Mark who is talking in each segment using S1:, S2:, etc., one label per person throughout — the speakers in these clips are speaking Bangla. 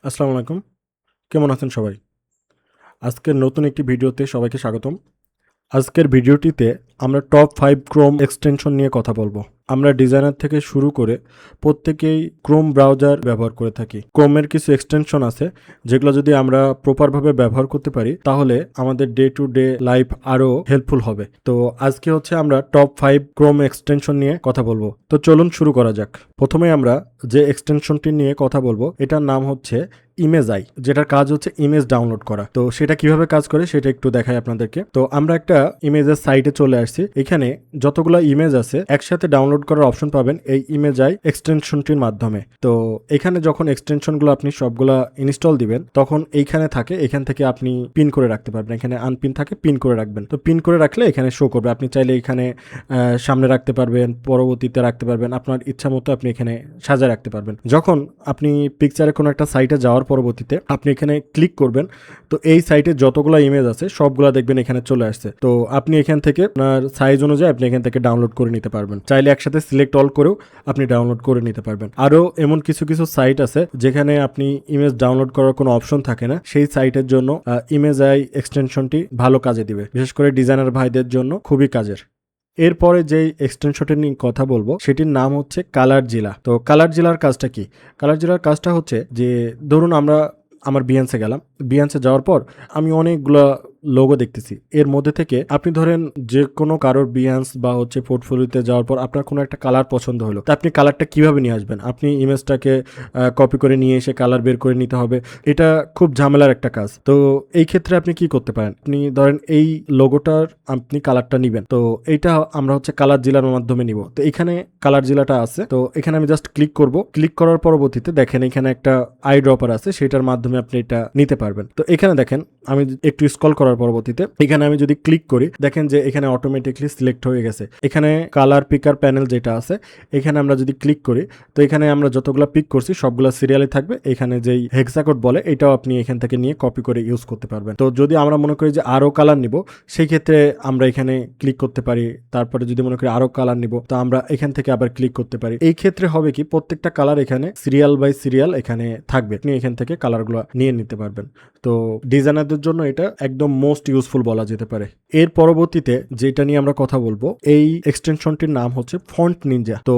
S1: আসসালামু আলাইকুম। কেমন আছেন সবাই? আজকের নতুন একটি ভিডিওতে সবাইকে স্বাগতম। আজকের ভিডিওটিতে আমরা টপ 5 ক্রোম এক্সটেনশন নিয়ে কথা বলবো। আমরা ডিজাইনার থেকে শুরু করে প্রত্যেকেই ক্রোম ব্রাউজার ব্যবহার করে থাকি। ক্রোমের কিছু এক্সটেনশন আছে যেগুলো যদি আমরা প্রপারভাবে ব্যবহার করতে পারি তাহলে আমাদের ডে টু ডে লাইফ আরও হেল্পফুল হবে। তো আজকে আমরা টপ 5 ক্রোম এক্সটেনশন নিয়ে কথা বলবো। তো চলুন শুরু করা যাক। প্রথমে আমরা যে এক্সটেনশনটি নিয়ে কথা বলবো এটার নাম হচ্ছে ইমেজ যেটার কাজ হচ্ছে ইমেজ ডাউনলোড করা। তো সেটা কিভাবে কাজ করে সেটা একটু দেখাই আপনাদেরকে। তো আমরা একটা ইমেজের সাইটে চলে আসছি। এখানে যতগুলো ইমেজ আছে একসাথে ডাউনলোড করার অপশন পাবেন এই ইমেজ এক্সটেনশনটির মাধ্যমে। তো এখানে যখন এক্সটেনশনগুলো আপনি সবগুলা ইনস্টল দিবেন তখন এইখানে থাকে, এখান থেকে আপনি পিন করে রাখতে পারবেন। এখানে আনপিন থাকে, পিন করে রাখবেন। তো পিন করে রাখলে এখানে শো করবে। আপনি চাইলে এখানে সামনে রাখতে পারবেন, পরবর্তীতে রাখতে পারবেন, আপনার ইচ্ছা মতো আপনি এখানে সাজায় রাখতে পারবেন। যখন আপনি পিকচারে কোনো একটা সাইটে যাওয়ার পরবর্তীতে আপনি এখানে ক্লিক করবেন তো এই সাইটে যতগুলো ইমেজ আছে সবগুলা দেখবেন এখানে চলে আসছে। তো আপনি এখান থেকে আপনার সাইজ অনুযায়ী আপনি এখান থেকে ডাউনলোড করে নিতে পারবেন। চাইলে একসাথে সিলেক্ট অল করেও আপনি ডাউনলোড করে নিতে পারবেন। আরও এমন কিছু কিছু সাইট আছে যেখানে আপনি ইমেজ ডাউনলোড করার কোনো অপশন থাকে না, সেই সাইটের জন্য ইমেজ এক্সটেনশনটি ভালো কাজে দিবে। বিশেষ করে ডিজাইনার ভাইদের জন্য খুবই কাজের। এরপরে যেই এক্সটেনশনটি নিয়ে কথা বলবো সেটির নাম হচ্ছে কালার জিলা। তো কালার জিলার কাজটা কি? কালার জিলার কাজটা হচ্ছে যে ধরুন আমার বিয়ান্সে গেলাম, বিয়ান্সে যাওয়ার পর আমি অনেকগুলা লোগো দেখতেছি। এর মধ্যে থেকে আপনি ধরেন যে কোনো কারোর বিয়ান্স বা হচ্ছে পোর্টফোলিওতে যাওয়ার পর আপনার কোনো একটা কালার পছন্দ হলো, তা আপনি কালারটা কিভাবে নিয়ে আসবেন? আপনি ইমেজটাকে কপি করে নিয়ে এসে কালার বের করে নিতে হবে। এটা খুব ঝামেলার একটা কাজ। তো এই ক্ষেত্রে আপনি কি করতে পারেন? আপনি ধরেন এই লোগোটার আপনি কালারটা নিবেন, তো এইটা আমরা হচ্ছে কালার জিলার মাধ্যমে নিব। তো এখানে কালার জিলাটা আছে, তো এখানে আমি জাস্ট ক্লিক করব। ক্লিক করার পরবর্তীতে দেখেন এখানে একটা আই ড্রপার আছে, সেটার মাধ্যমে আপনি এটা নিতে পারবেন। তো এখানে দেখেন আমি একটু স্ক্রল করার পরবর্তীতে এখানে আমি যদি ক্লিক করি দেখেন যে এখানে অটোমেটিকলি সিলেক্ট হয়ে গেছে। এখানে কালার পিকার প্যানেল যেটা আছে এখানে আমরা যদি ক্লিক করি তো এখানে আমরা যতগুলো পিক করছি সবগুলো সিরিয়ালে থাকবে। এখানে যেই হেক্সাকোড বলে এটাও আপনি এখান থেকে নিয়ে কপি করে ইউজ করতে পারবেন। তো যদি আমরা মনে করি যে আরো কালার নিব সেই ক্ষেত্রে আমরা এখানে ক্লিক করতে পারি। তারপরে যদি মনে করি আরো কালার নিব তো আমরা এখান থেকে আবার ক্লিক করতে পারি। এই ক্ষেত্রে হবে কি প্রত্যেকটা কালার এখানে সিরিয়াল বাই সিরিয়াল এখানে থাকবে, আপনি এখান থেকে কালারগুলো নিয়ে নিতে পারবেন। তো ডিজাইনারদের জন্য এটা একদম মোস্ট ইউজফুল বলা যেতে পারে। এর পরবর্তীতে যেটা নিয়ে আমরা কথা বলবো এই এক্সটেনশনটির নাম হচ্ছে ফন্ট নিনজা। তো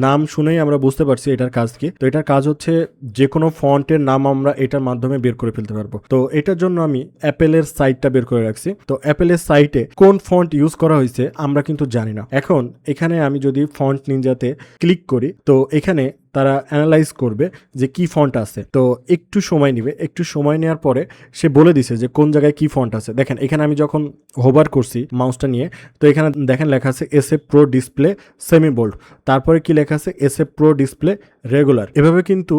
S1: নাম শুনেই আমরা বুঝতে পারছি এটার কাজ কি। তো এটার কাজ হচ্ছে যে কোনো ফন্টের নাম আমরা এটার মাধ্যমে বের করে ফেলতে পারবো। তো এটার জন্য আমি অ্যাপেলের সাইটটা বের করে রাখছি। তো অ্যাপেলের সাইটে কোন ফন্ট ইউজ করা হয়েছে আমরা কিন্তু জানি না। এখন এখানে আমি যদি ফন্ট নিনজাতে ক্লিক করি তো এখানে তারা অ্যানালাইজ করবে যে কি ফন্ট আছে। তো একটু সময় নেবে, একটু সময় নেওয়ার পরে সে বলে দিছে যে কোন জায়গায় কি ফন্ট আছে। দেখেন এখানে আমি যখন হোভার করছি মাউসটা নিয়ে তো এখানে দেখেন লেখা আছে SF Pro Display semibold, তারপরে কি লেখা আছে এসএফ প্রো ডিসপ্লে রেগুলার। এভাবে কিন্তু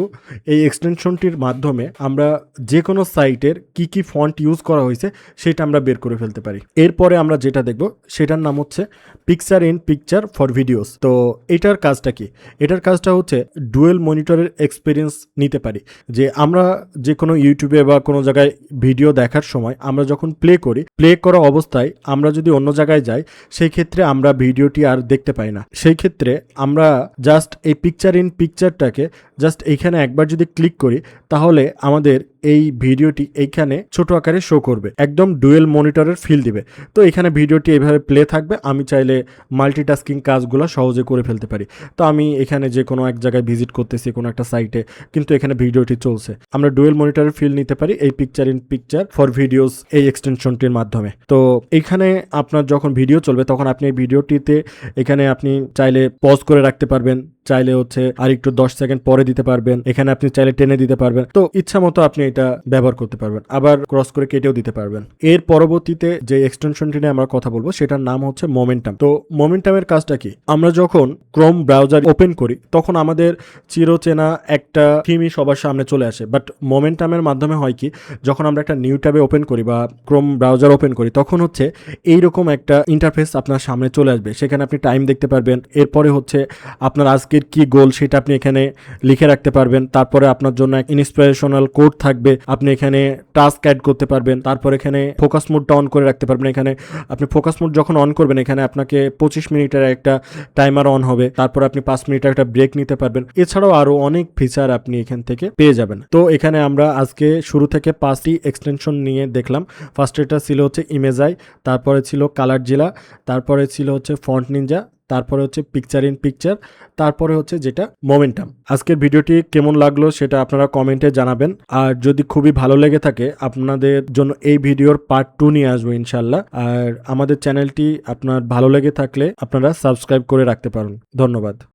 S1: এই এক্সটেনশনটির মাধ্যমে আমরা যে কোনো সাইটের কি কি ফন্ট ইউজ করা হয়েছে সেটা আমরা বের করে ফেলতে পারি। এরপরে আমরা যেটা দেখব সেটার নাম হচ্ছে picture in picture for videos. তো এটার কাজটা কি? এটার কাজটা হচ্ছে ডুয়েল মনিটরের এক্সপিরিয়েন্স নিতে পারি। যে আমরা যে কোনো ইউটিউবে বা কোনো জায়গায় ভিডিও দেখার সময় আমরা যখন প্লে করি, প্লে করা অবস্থায় আমরা যদি অন্য জায়গায় যাই সেই ক্ষেত্রে আমরা ভিডিওটি আর দেখতে পাই না। সেই ক্ষেত্রে আমরা জাস্ট এই পিকচার ইন পিকচারটাকে জাস্ট এইখানে একবার যদি ক্লিক করি তাহলে আমাদের এই ভিডিওটি এইখানে ছোট আকারে শো করবে, একদম ডুয়েল মনিটরের ফিল দিবে। তো এখানে ভিডিওটি এইভাবে প্লে থাকবে। আমি চাইলে মাল্টিটাস্কিং কাজগুলো সহজে করে ফেলতে পারি। তো আমি এখানে যে কোনো এক জায়গায় ভিজিট করতেছি কোনো একটা সাইটে, কিন্তু এখানে ভিডিওটি চলছে। আমরা ডুয়েল মনিটরের ফিল নিতে পারি এই picture in picture for videos এই এক্সটেনশনটির মাধ্যমে। তো এখানে আপনার যখন ভিডিও চলবে তখন আপনি এই ভিডিওটিতে এখানে আপনি চাইলে পজ করে রাখতে পারবেন, চাইলে হচ্ছে আর একটু 10 সেকেন্ড পরে দিতে পারবেন, এখানে আপনি চাইলে টেনে দিতে পারবেন। তো ইচ্ছা মতো আপনি এটা ব্যবহার করতে পারবেন, আবার ক্রস করে কেটেও দিতে পারবেন। এর পরবর্তীতে যে এক্সটেনশনটি নিয়ে আমরা কথা বলবো সেটার নাম হচ্ছে মোমেন্টাম। তো মোমেন্টামের কাজটা কি? আমরা যখন ক্রোম ব্রাউজার ওপেন করি তখন আমাদের চিরচেনা একটা থিমই সবার সামনে চলে আসে, বাট মোমেন্টামের মাধ্যমে হয় কি যখন আমরা একটা নিউ ট্যাবে ওপেন করি বা ক্রোম ব্রাউজার ওপেন করি তখন হচ্ছে এইরকম একটা ইন্টারফেস আপনার সামনে চলে আসবে। সেখানে আপনি টাইম দেখতে পারবেন, এরপরে হচ্ছে আপনার আজকে আজকের কি গোল সেটা আপনি এখানে লিখে রাখতে পারবেন। তারপরে আপনার জন্য এক ইন্সপিরেশনাল কোড থাকবে, আপনি এখানে টাস্ক অ্যাড করতে পারবেন। তারপর এখানে ফোকাস মোডটা অন করে রাখতে পারবেন। এখানে আপনি ফোকাস মোড যখন অন করবেন এখানে আপনাকে 25 মিনিটের একটা টাইমার অন হবে, তারপর আপনি 5 মিনিটের একটা ব্রেক নিতে পারবেন। এছাড়াও আরো অনেক ফিচার আপনি এখান থেকে পেয়ে যাবেন। তো এখানে আমরা আজকে শুরু থেকে 5টি এক্সটেনশন নিয়ে দেখলাম। ফার্স্ট এটা ছিল হচ্ছে ইমেজাই, তারপরে ছিল কালার জিলা, তারপরে ছিল হচ্ছে ফন্ট নিনজা, তারপরে হচ্ছে পিকচার ইন পিকচার, তারপরে হচ্ছে যেটা মোমেন্টাম। আজকের ভিডিওটি কেমন লাগলো সেটা আপনারা কমেন্টে জানাবেন। আর যদি খুবই ভালো লেগে থাকে আপনাদের জন্য এই ভিডিওর পার্ট 2 নিয়ে আসবো ইনশাল্লাহ। আর আমাদের চ্যানেলটি আপনার ভালো লেগে থাকলে আপনারা সাবস্ক্রাইব করে রাখতে পারেন। ধন্যবাদ।